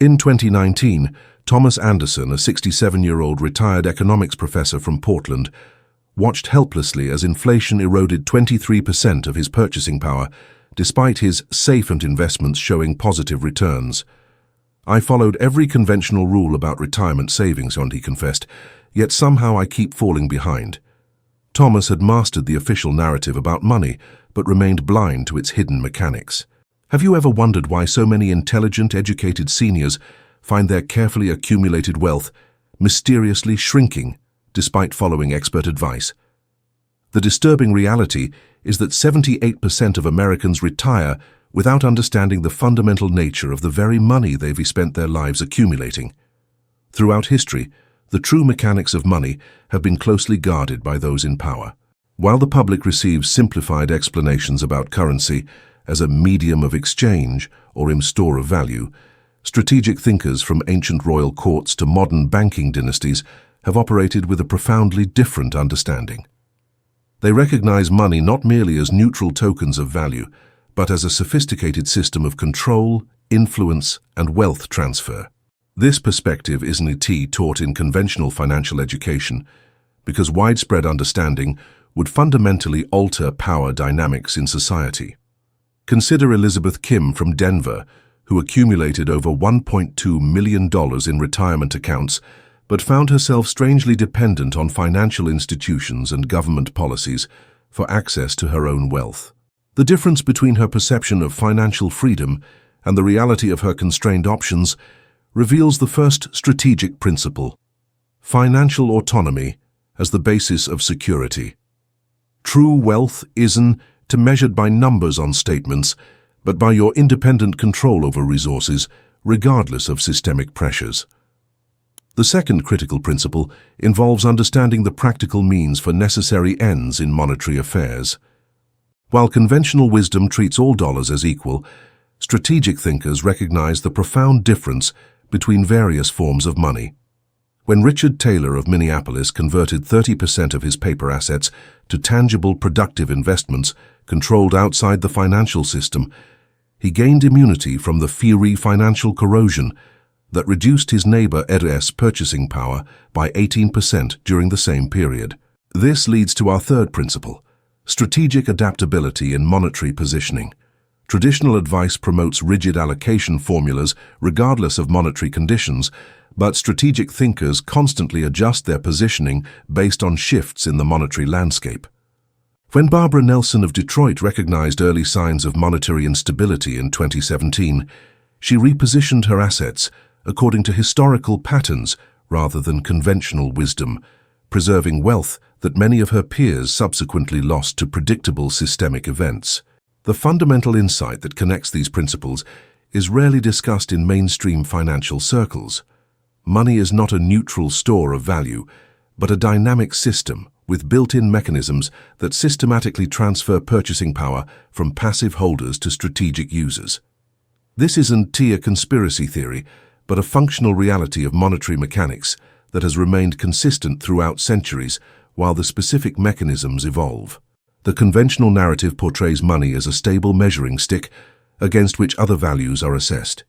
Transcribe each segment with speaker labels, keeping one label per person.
Speaker 1: In 2019, Thomas Anderson, a 67-year-old retired economics professor from Portland, watched helplessly as inflation eroded 23% of his purchasing power, despite his safe investments showing positive returns. "I followed every conventional rule about retirement savings," he confessed, "yet somehow I keep falling behind." Thomas had mastered the official narrative about money, but remained blind to its hidden mechanics. Have you ever wondered why so many intelligent, educated seniors find their carefully accumulated wealth mysteriously shrinking despite following expert advice? The disturbing reality is that 78% of Americans retire without understanding the fundamental nature of the very money they've spent their lives accumulating. Throughout history, the true mechanics of money have been closely guarded by those in power. While the public receives simplified explanations about currency as a medium of exchange or in store of value, strategic thinkers from ancient royal courts to modern banking dynasties have operated with a profoundly different understanding. They recognize money not merely as neutral tokens of value, but as a sophisticated system of control, influence, and wealth transfer. This perspective isn't taught in conventional financial education, because widespread understanding would fundamentally alter power dynamics in society. Consider Elizabeth Kim from Denver, who accumulated over $1.2 million in retirement accounts, but found herself strangely dependent on financial institutions and government policies for access to her own wealth. The difference between her perception of financial freedom and the reality of her constrained options reveals the first strategic principle: financial autonomy as the basis of security. True wealth isn't measured by numbers on statements, but by your independent control over resources, regardless of systemic pressures. The second critical principle involves understanding the practical means for necessary ends in monetary affairs. While conventional wisdom treats all dollars as equal, strategic thinkers recognize the profound difference between various forms of money. When Richard Taylor of Minneapolis converted 30% of his paper assets to tangible, productive investments controlled outside the financial system, he gained immunity from the fiery financial corrosion that reduced his neighbor Ed's purchasing power by 18% during the same period. This leads to our third principle: strategic adaptability in monetary positioning. Traditional advice promotes rigid allocation formulas regardless of monetary conditions, but strategic thinkers constantly adjust their positioning based on shifts in the monetary landscape. When Barbara Nelson of Detroit recognized early signs of monetary instability in 2017, she repositioned her assets according to historical patterns rather than conventional wisdom, preserving wealth that many of her peers subsequently lost to predictable systemic events. The fundamental insight that connects these principles is rarely discussed in mainstream financial circles. Money is not a neutral store of value, but a dynamic system with built-in mechanisms that systematically transfer purchasing power from passive holders to strategic users. This isn't a conspiracy theory, but a functional reality of monetary mechanics that has remained consistent throughout centuries while the specific mechanisms evolve. The conventional narrative portrays money as a stable measuring stick against which other values are assessed.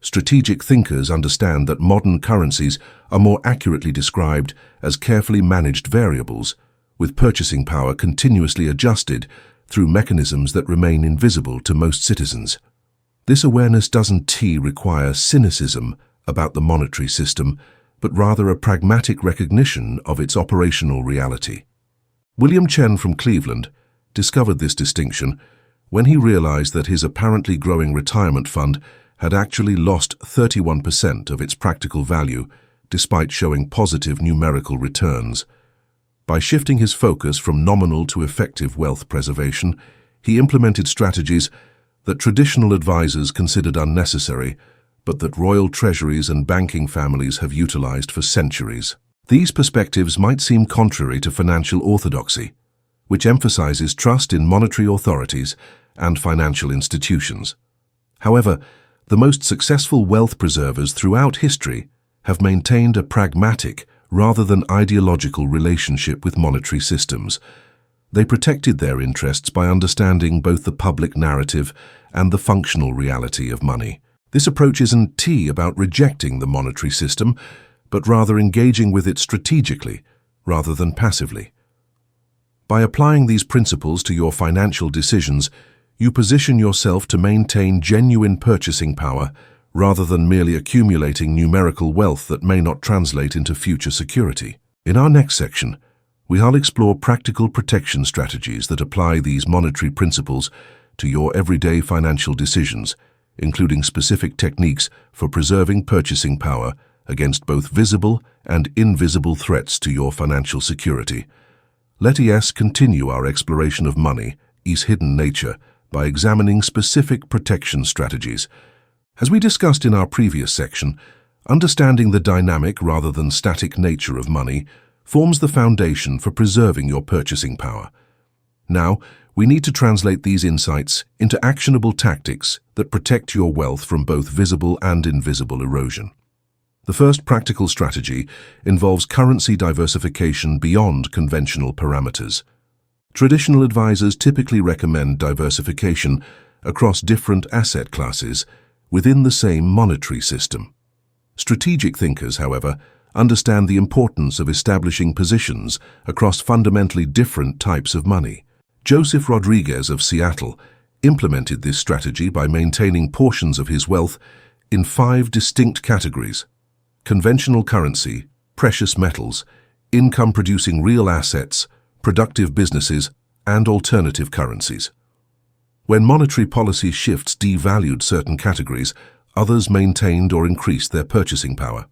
Speaker 1: Strategic thinkers understand that modern currencies are more accurately described as carefully managed variables, with purchasing power continuously adjusted through mechanisms that remain invisible to most citizens. This awareness doesn't require cynicism about the monetary system, but rather a pragmatic recognition of its operational reality. William Chen from Cleveland discovered this distinction when he realized that his apparently growing retirement fund had actually lost 31% of its practical value despite showing positive numerical returns. By shifting his focus from nominal to effective wealth preservation, he implemented strategies that traditional advisors considered unnecessary, but that royal treasuries and banking families have utilized for centuries. These perspectives might seem contrary to financial orthodoxy, which emphasizes trust in monetary authorities and financial institutions. However, the most successful wealth preservers throughout history have maintained a pragmatic rather than ideological relationship with monetary systems. They protected their interests by understanding both the public narrative and the functional reality of money. This approach isn't about rejecting the monetary system, but rather engaging with it strategically, rather than passively. By applying these principles to your financial decisions, you position yourself to maintain genuine purchasing power rather than merely accumulating numerical wealth that may not translate into future security. In our next section, we'll explore practical protection strategies that apply these monetary principles to your everyday financial decisions, including specific techniques for preserving purchasing power against both visible and invisible threats to your financial security. Let us continue our exploration of money's hidden nature by examining specific protection strategies. As we discussed in our previous section, understanding the dynamic rather than static nature of money forms the foundation for preserving your purchasing power. Now, we need to translate these insights into actionable tactics that protect your wealth from both visible and invisible erosion. The first practical strategy involves currency diversification beyond conventional parameters. Traditional advisors typically recommend diversification across different asset classes within the same monetary system. Strategic thinkers, however, understand the importance of establishing positions across fundamentally different types of money. Joseph Rodriguez of Seattle implemented this strategy by maintaining portions of his wealth in 5 distinct categories: conventional currency, precious metals, income-producing real assets, productive businesses, and alternative currencies. When monetary policy shifts devalued certain categories, others maintained or increased their purchasing power.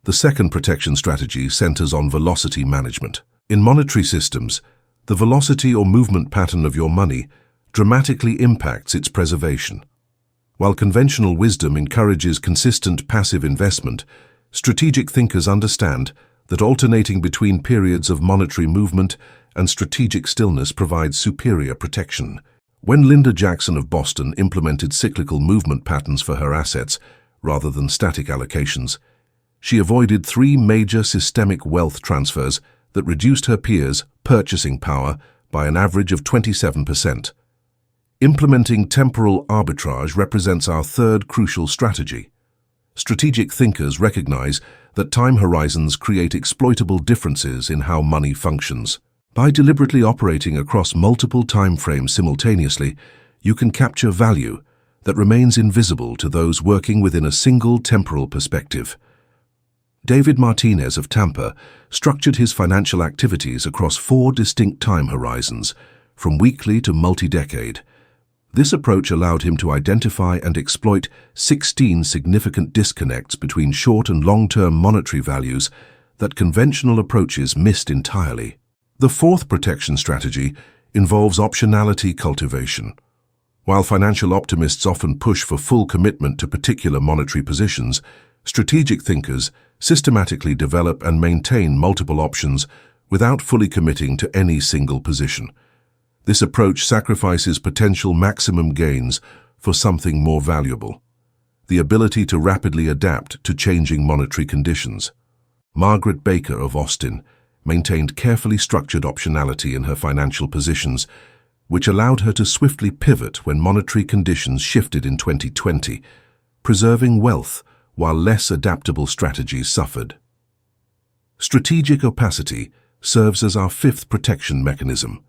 Speaker 1: The second protection strategy centers on velocity management. In monetary systems, the velocity or movement pattern of your money dramatically impacts its preservation. While conventional wisdom encourages consistent passive investment, strategic thinkers understand that alternating between periods of monetary movement and strategic stillness provides superior protection. When Linda Jackson of Boston implemented cyclical movement patterns for her assets rather than static allocations, she avoided 3 major systemic wealth transfers that reduced her peers' purchasing power by an average of 27%. Implementing temporal arbitrage represents our third crucial strategy. Strategic thinkers recognize that time horizons create exploitable differences in how money functions. By deliberately operating across multiple time frames simultaneously, you can capture value that remains invisible to those working within a single temporal perspective. David Martinez of Tampa structured his financial activities across 4 distinct time horizons, from weekly to multi-decade. This approach allowed him to identify and exploit 16 significant disconnects between short and long-term monetary values that conventional approaches missed entirely. The fourth protection strategy involves optionality cultivation. While financial optimists often push for full commitment to particular monetary positions, strategic thinkers systematically develop and maintain multiple options without fully committing to any single position. This approach sacrifices potential maximum gains for something more valuable: the ability to rapidly adapt to changing monetary conditions. Margaret Baker of Austin maintained carefully structured optionality in her financial positions, which allowed her to swiftly pivot when monetary conditions shifted in 2020, preserving wealth while less adaptable strategies suffered. Strategic opacity serves as our fifth protection mechanism.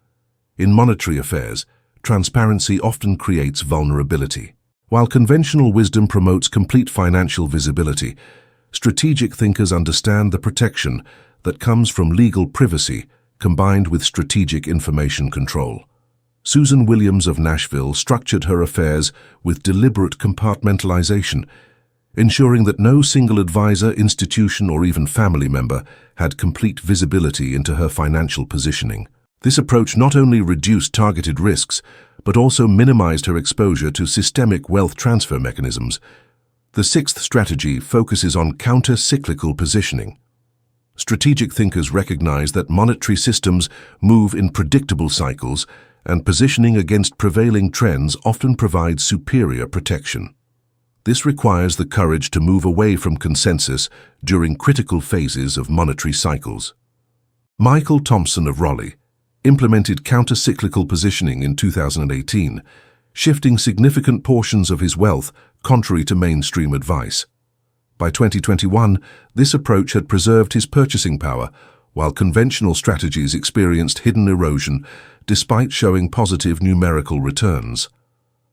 Speaker 1: In monetary affairs, transparency often creates vulnerability. While conventional wisdom promotes complete financial visibility, strategic thinkers understand the protection that comes from legal privacy combined with strategic information control. Susan Williams of Nashville structured her affairs with deliberate compartmentalization, ensuring that no single advisor, institution, or even family member had complete visibility into her financial positioning. This approach not only reduced targeted risks, but also minimized her exposure to systemic wealth transfer mechanisms. The sixth strategy focuses on counter-cyclical positioning. Strategic thinkers recognize that monetary systems move in predictable cycles, and positioning against prevailing trends often provides superior protection. This requires the courage to move away from consensus during critical phases of monetary cycles. Michael Thompson of Raleigh implemented counter-cyclical positioning in 2018, shifting significant portions of his wealth contrary to mainstream advice. By 2021, this approach had preserved his purchasing power, while conventional strategies experienced hidden erosion despite showing positive numerical returns.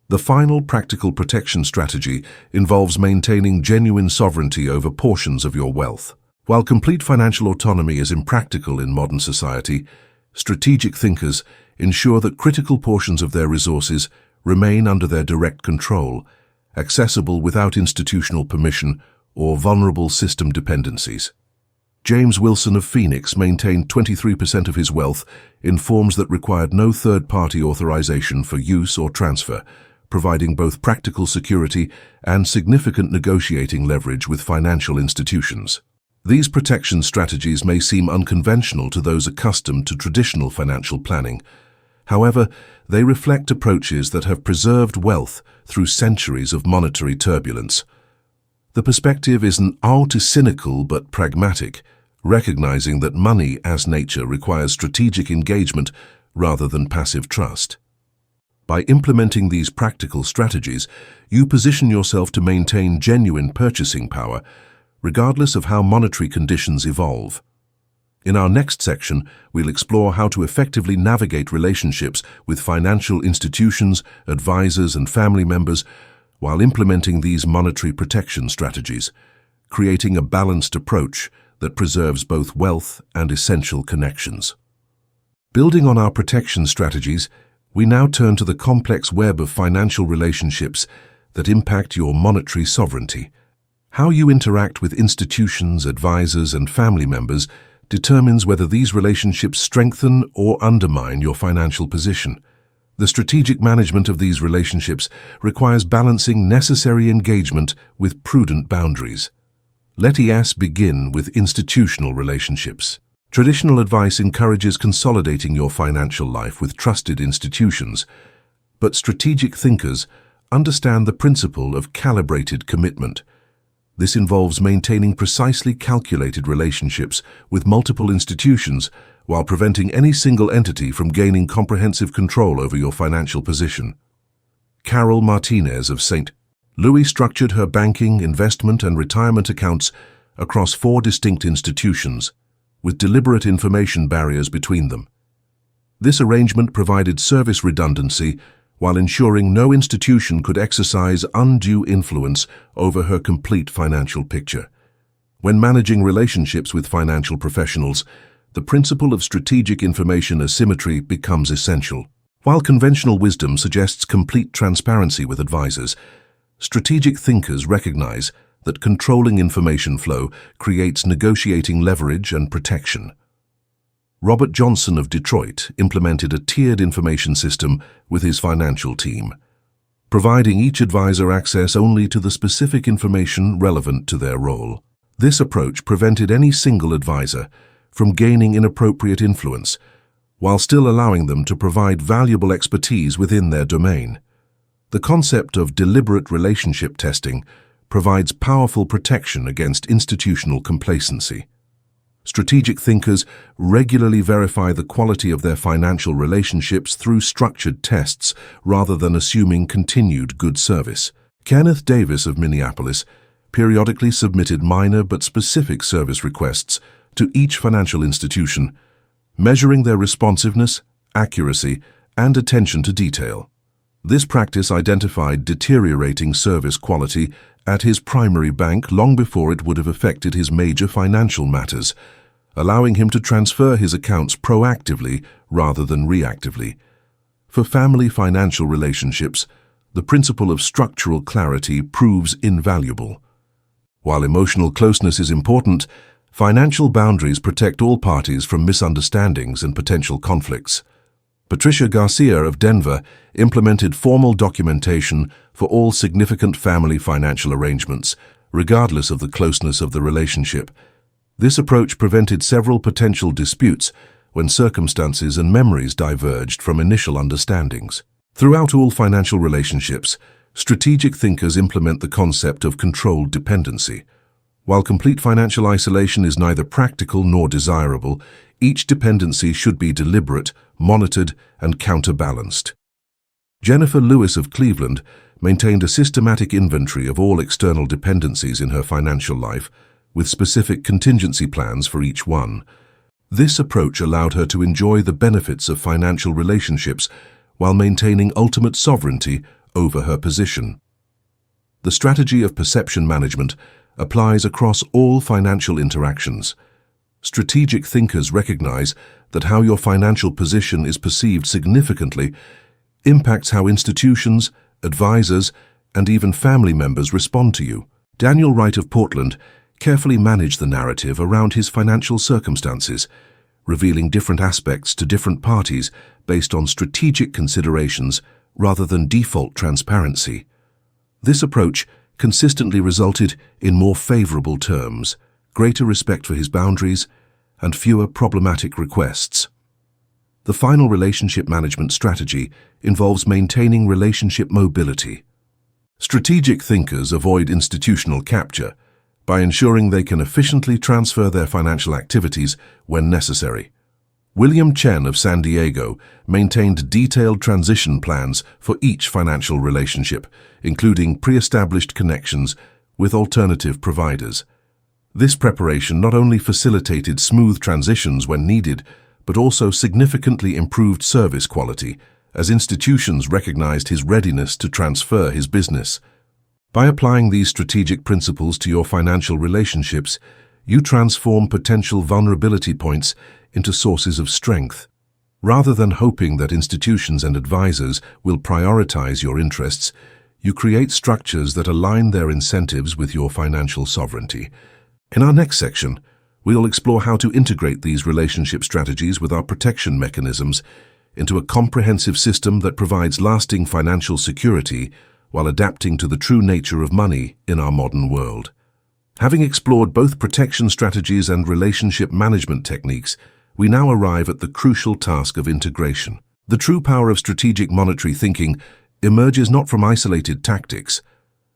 Speaker 1: The final practical protection strategy involves maintaining genuine sovereignty over portions of your wealth. While complete financial autonomy is impractical in modern society, strategic thinkers ensure that critical portions of their resources remain under their direct control, accessible without institutional permission or vulnerable system dependencies. James Wilson of Phoenix maintained 23% of his wealth in forms that required no third-party authorization for use or transfer, providing both practical security and significant negotiating leverage with financial institutions. These protection strategies may seem unconventional to those accustomed to traditional financial planning. However, they reflect approaches that have preserved wealth through centuries of monetary turbulence. The perspective isn't cynical but pragmatic, recognizing that money as nature requires strategic engagement rather than passive trust. By implementing these practical strategies, you position yourself to maintain genuine purchasing power, regardless of how monetary conditions evolve. In our next section, we'll explore how to effectively navigate relationships with financial institutions, advisors, and family members while implementing these monetary protection strategies, creating a balanced approach that preserves both wealth and essential connections. Building on our protection strategies, we now turn to the complex web of financial relationships that impact your monetary sovereignty. How you interact with institutions, advisors, and family members determines whether these relationships strengthen or undermine your financial position. The strategic management of these relationships requires balancing necessary engagement with prudent boundaries. Let us begin with institutional relationships. Traditional advice encourages consolidating your financial life with trusted institutions, but strategic thinkers understand the principle of calibrated commitment. This involves maintaining precisely calculated relationships with multiple institutions while preventing any single entity from gaining comprehensive control over your financial position. Carol Martinez of St. Louis structured her banking, investment, and retirement accounts across 4 distinct institutions, with deliberate information barriers between them. This arrangement provided service redundancy while ensuring no institution could exercise undue influence over her complete financial picture. When managing relationships with financial professionals, the principle of strategic information asymmetry becomes essential. While conventional wisdom suggests complete transparency with advisors, strategic thinkers recognize that controlling information flow creates negotiating leverage and protection. Robert Johnson of Detroit implemented a tiered information system with his financial team, providing each advisor access only to the specific information relevant to their role. This approach prevented any single advisor from gaining inappropriate influence, while still allowing them to provide valuable expertise within their domain. The concept of deliberate relationship testing provides powerful protection against institutional complacency. Strategic thinkers regularly verify the quality of their financial relationships through structured tests rather than assuming continued good service. Kenneth Davis of Minneapolis periodically submitted minor but specific service requests to each financial institution, measuring their responsiveness, accuracy, and attention to detail. This practice identified deteriorating service quality at his primary bank long before it would have affected his major financial matters, allowing him to transfer his accounts proactively rather than reactively. For family financial relationships, the principle of structural clarity proves invaluable. While emotional closeness is important, financial boundaries protect all parties from misunderstandings and potential conflicts. Patricia Garcia of Denver implemented formal documentation for all significant family financial arrangements, regardless of the closeness of the relationship. This approach prevented several potential disputes when circumstances and memories diverged from initial understandings. Throughout all financial relationships, strategic thinkers implement the concept of controlled dependency. While complete financial isolation is neither practical nor desirable, each dependency should be deliberate, monitored, and counterbalanced. Jennifer Lewis of Cleveland maintained a systematic inventory of all external dependencies in her financial life, with specific contingency plans for each one. This approach allowed her to enjoy the benefits of financial relationships while maintaining ultimate sovereignty over her position. The strategy of perception management applies across all financial interactions. Strategic thinkers recognize that how your financial position is perceived significantly impacts how institutions, advisors, and even family members respond to you. Daniel Wright of Portland carefully managed the narrative around his financial circumstances, revealing different aspects to different parties based on strategic considerations rather than default transparency. This approach consistently resulted in more favorable terms, greater respect for his boundaries, and fewer problematic requests. The final relationship management strategy involves maintaining relationship mobility. Strategic thinkers avoid institutional capture by ensuring they can efficiently transfer their financial activities when necessary. William Chen of San Diego maintained detailed transition plans for each financial relationship, including pre-established connections with alternative providers. This preparation not only facilitated smooth transitions when needed, but also significantly improved service quality, as institutions recognized his readiness to transfer his business. By applying these strategic principles to your financial relationships, you transform potential vulnerability points into sources of strength. Rather than hoping that institutions and advisors will prioritize your interests, you create structures that align their incentives with your financial sovereignty. In our next section, we'll explore how to integrate these relationship strategies with our protection mechanisms into a comprehensive system that provides lasting financial security while adapting to the true nature of money in our modern world. Having explored both protection strategies and relationship management techniques, we now arrive at the crucial task of integration. The true power of strategic monetary thinking emerges not from isolated tactics,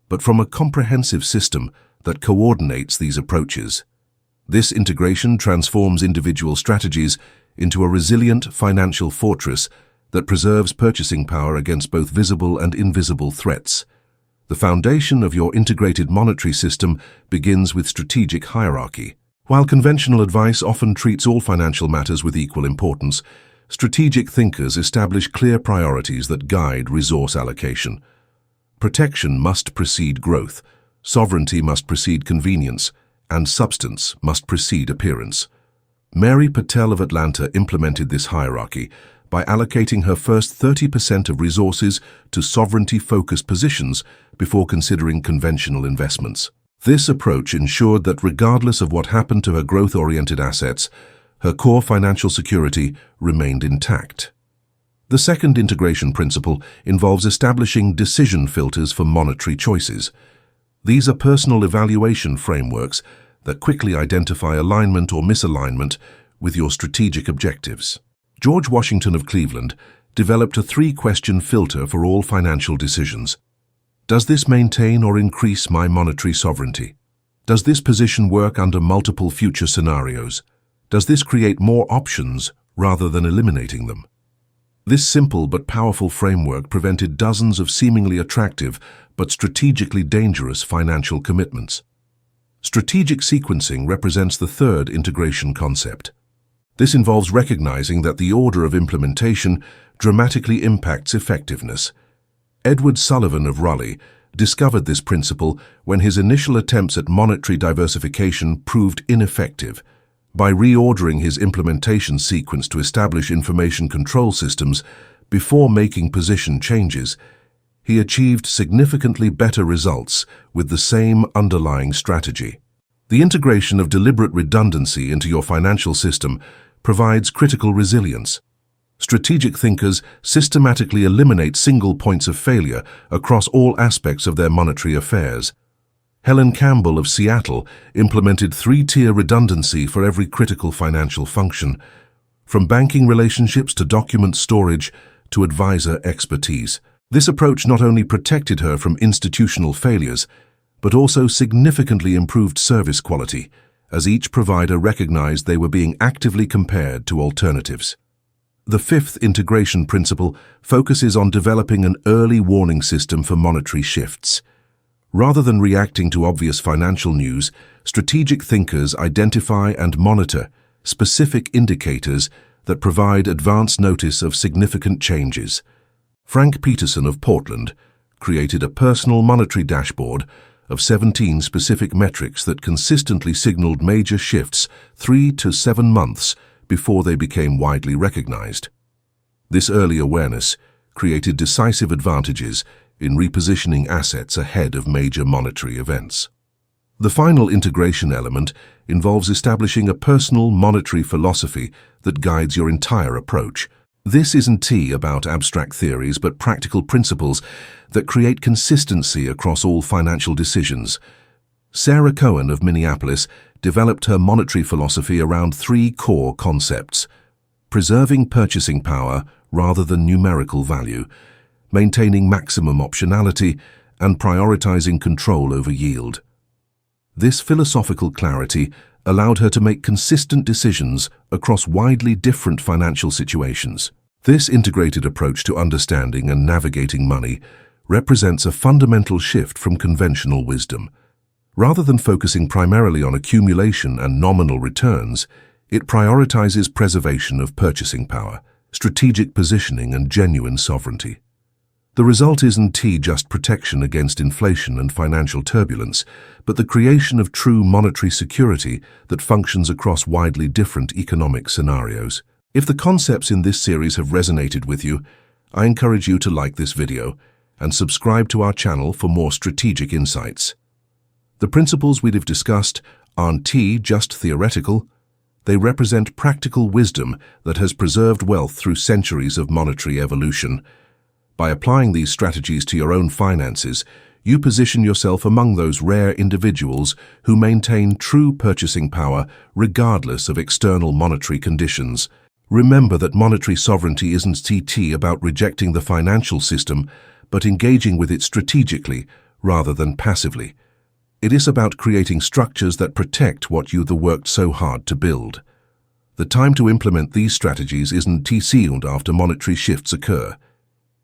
Speaker 1: but from a comprehensive system that coordinates these approaches. This integration transforms individual strategies into a resilient financial fortress that preserves purchasing power against both visible and invisible threats. The foundation of your integrated monetary system begins with strategic hierarchy. While conventional advice often treats all financial matters with equal importance, strategic thinkers establish clear priorities that guide resource allocation. Protection must precede growth, sovereignty must precede convenience, and substance must precede appearance. Mary Patel of Atlanta implemented this hierarchy by allocating her first 30% of resources to sovereignty-focused positions before considering conventional investments. This approach ensured that regardless of what happened to her growth-oriented assets, her core financial security remained intact. The second integration principle involves establishing decision filters for monetary choices. These are personal evaluation frameworks that quickly identify alignment or misalignment with your strategic objectives. George Washington of Cleveland developed a three-question filter for all financial decisions. Does this maintain or increase my monetary sovereignty? Does this position work under multiple future scenarios? Does this create more options rather than eliminating them? This simple but powerful framework prevented dozens of seemingly attractive but strategically dangerous financial commitments. Strategic sequencing represents the third integration concept. This involves recognizing that the order of implementation dramatically impacts effectiveness. Edward Sullivan of Raleigh discovered this principle when his initial attempts at monetary diversification proved ineffective. By reordering his implementation sequence to establish information control systems before making position changes, he achieved significantly better results with the same underlying strategy. The integration of deliberate redundancy into your financial system provides critical resilience. Strategic thinkers systematically eliminate single points of failure across all aspects of their monetary affairs. Helen Campbell of Seattle implemented three-tier redundancy for every critical financial function, from banking relationships to document storage to advisor expertise. This approach not only protected her from institutional failures, but also significantly improved service quality, as each provider recognized they were being actively compared to alternatives. The fifth integration principle focuses on developing an early warning system for monetary shifts. Rather than reacting to obvious financial news, strategic thinkers identify and monitor specific indicators that provide advance notice of significant changes. Frank Peterson of Portland created a personal monetary dashboard of 17 specific metrics that consistently signaled major shifts 3 to 7 months before they became widely recognized. This early awareness created decisive advantages in repositioning assets ahead of major monetary events. The final integration element involves establishing a personal monetary philosophy that guides your entire approach. This isn't about abstract theories, but practical principles that create consistency across all financial decisions. Sarah Cohen of Minneapolis developed her monetary philosophy around 3 core concepts: preserving purchasing power rather than numerical value, maintaining maximum optionality, and prioritizing control over yield. This philosophical clarity allowed her to make consistent decisions across widely different financial situations. This integrated approach to understanding and navigating money represents a fundamental shift from conventional wisdom. Rather than focusing primarily on accumulation and nominal returns, it prioritizes preservation of purchasing power, strategic positioning, and genuine sovereignty. The result isn't just protection against inflation and financial turbulence, but the creation of true monetary security that functions across widely different economic scenarios. If the concepts in this series have resonated with you, I encourage you to like this video and subscribe to our channel for more strategic insights. The principles we've discussed aren't just theoretical. They represent practical wisdom that has preserved wealth through centuries of monetary evolution. By applying these strategies to your own finances, you position yourself among those rare individuals who maintain true purchasing power regardless of external monetary conditions. Remember that monetary sovereignty isn't about rejecting the financial system, but engaging with it strategically rather than passively. It is about creating structures that protect what you worked so hard to build. The time to implement these strategies isn't soon after monetary shifts occur.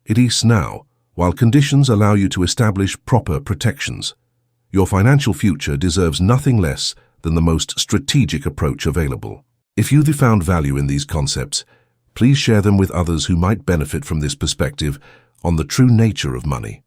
Speaker 1: It is now, while conditions allow you to establish proper protections. Your financial future deserves nothing less than the most strategic approach available. If you found value in these concepts, please share them with others who might benefit from this perspective on the true nature of money.